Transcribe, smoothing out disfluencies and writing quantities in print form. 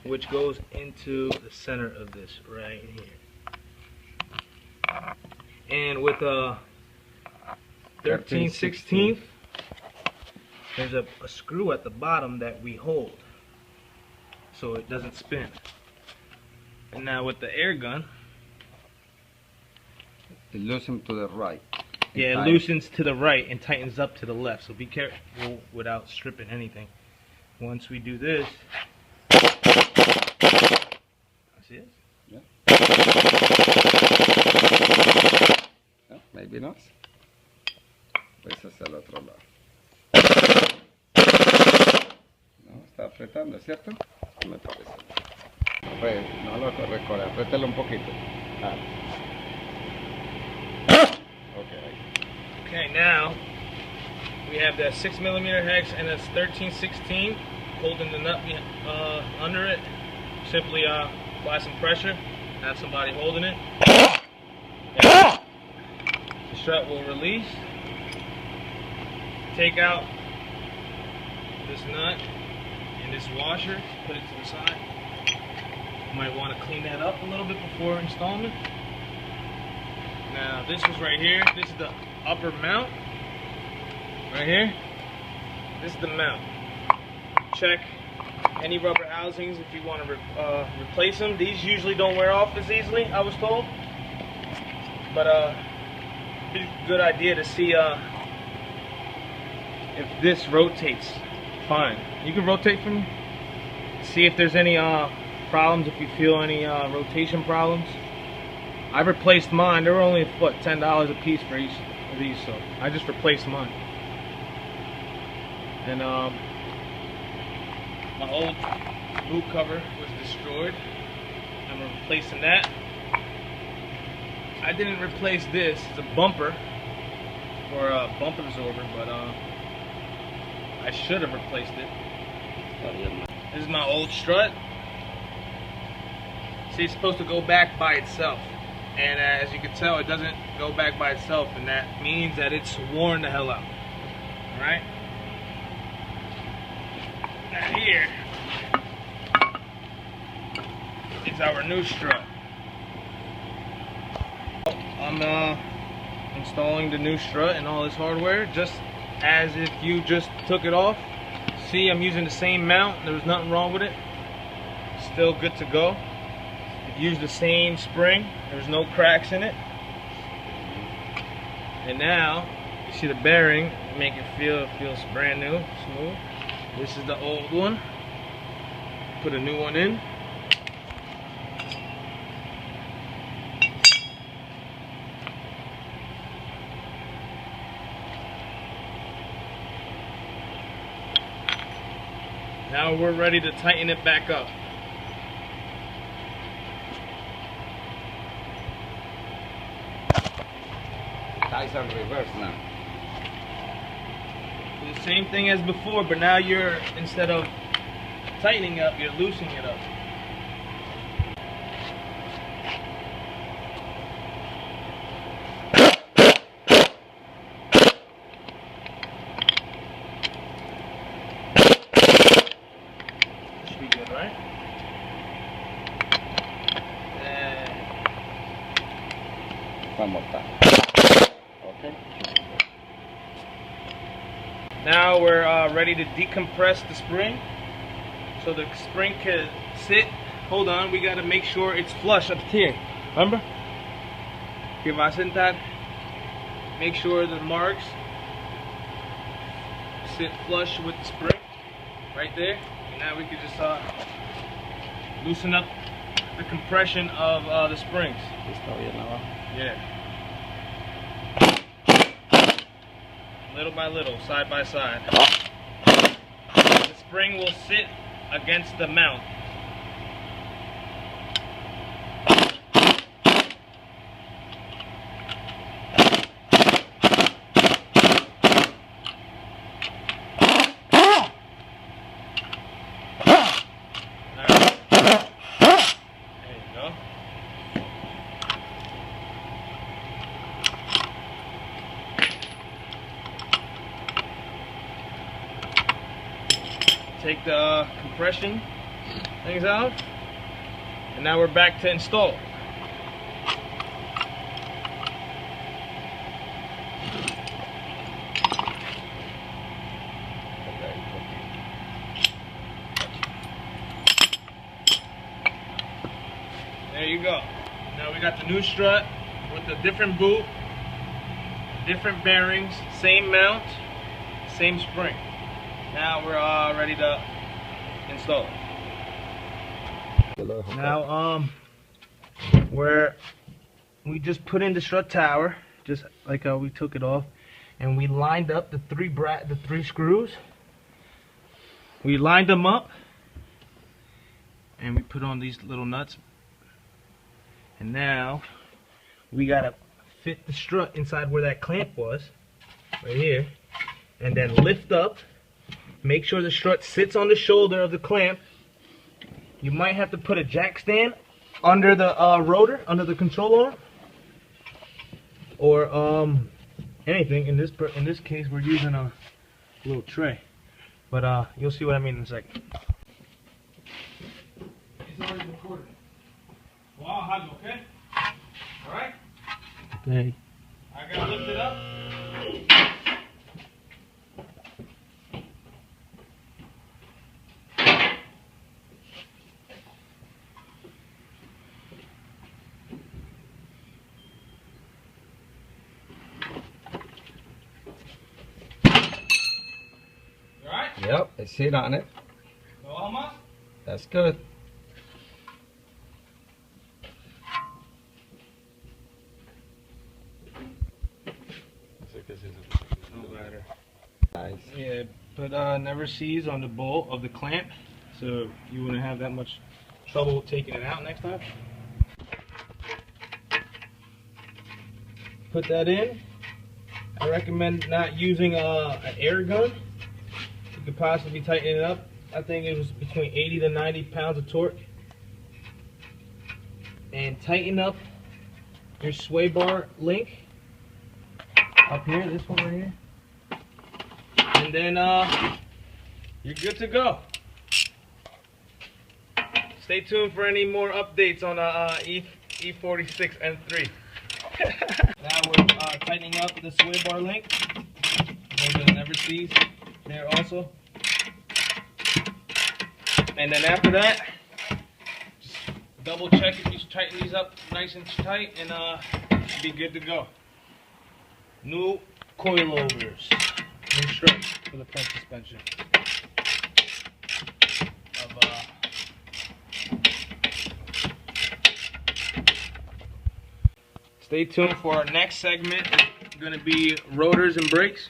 which goes into the center of this right here. And with a 13/16, there's a screw at the bottom that we hold so it doesn't spin. And now with the air gun, it loosens to the right. Yeah, it loosens to the right and tightens up to the left. So be careful without stripping anything. Once we do this, see it? Yeah. No, maybe not. Pues hacia el otro lado. No, está apretando, ¿cierto? Me parece. Pues, no lo recorre, apriétalo un poquito. Ah. Okay, now we have that 6mm hex and this 13/16 holding the nut under it. Simply apply some pressure, have somebody holding it. And the strut will release. Take out this nut and this washer, put it to the side. You might want to clean that up a little bit before installing it. Now this is right here. This is the upper mount. Right here. This is the mount. Check any rubber housings if you want to replace them. These usually don't wear off as easily, I was told. But it's a good idea to see if this rotates fine. You can rotate for me. See if there's any problems, if you feel any rotation problems. I replaced mine. They were only what, $10 a piece for each of these, so I just replaced mine. And my old boot cover was destroyed. I'm replacing that. I didn't replace this. It's a bumper or a bump absorber, but I should have replaced it. This is my old strut. See, it's supposed to go back by itself. And as you can tell, it doesn't go back by itself, and that means that it's worn the hell out. Alright? Now here is our new strut. I'm installing the new strut and all this hardware just as if you just took it off. See, I'm using the same mount. There was nothing wrong with it. Still good to go. Use the same spring. There's no cracks in it. And now you see the bearing, make it feels brand new, smooth. This is the old one. Put a new one in. Now we're ready to tighten it back up. Ties are reversed now. The same thing as before, but now you're, instead of tightening up, you're loosening it up. Should be good, right? One more time. Okay. Now we're ready to decompress the spring. So the spring can sit. Hold on, we gotta make sure it's flush up here. Remember? Que va a sentar. Make sure the marks sit flush with the spring. Right there. And now we can just loosen up the compression of the springs. Yeah. Little by little, side by side. The spring will sit against the mount. Take the compression things out. And now we're back to install. There you go. Now we got the new strut with a different boot, different bearings, same mount, same spring. Now we're ready to install it. Now we just put in the strut tower, just like how we took it off, and we lined up the three screws. We lined them up, and we put on these little nuts. And now we gotta fit the strut inside where that clamp was, right here, and then lift up. Make sure the strut sits on the shoulder of the clamp. You might have to put a jack stand under the rotor, under the control arm, or anything. In this case, we're using a little tray, but you'll see what I mean in a second. It's already recorded. Wow, hug, okay? All right. Okay. I gotta lift it up. Yep, I see it on it. That's good. No matter. Nice. Yeah, but never seize on the bolt of the clamp, so you wouldn't have that much trouble taking it out next time. Put that in. I recommend not using an air gun. You could possibly tighten it up. I think it was between 80 to 90 pounds of torque. And tighten up your sway bar link up here, this one right here. And then you're good to go. Stay tuned for any more updates on e46 M3. Now we're tightening up the sway bar link. We're gonna never seize there also. And then after that, just double check if you tighten these up nice and tight, and be good to go. New coilovers, new struts for the front suspension. Stay tuned for our next segment. It's going to be rotors and brakes.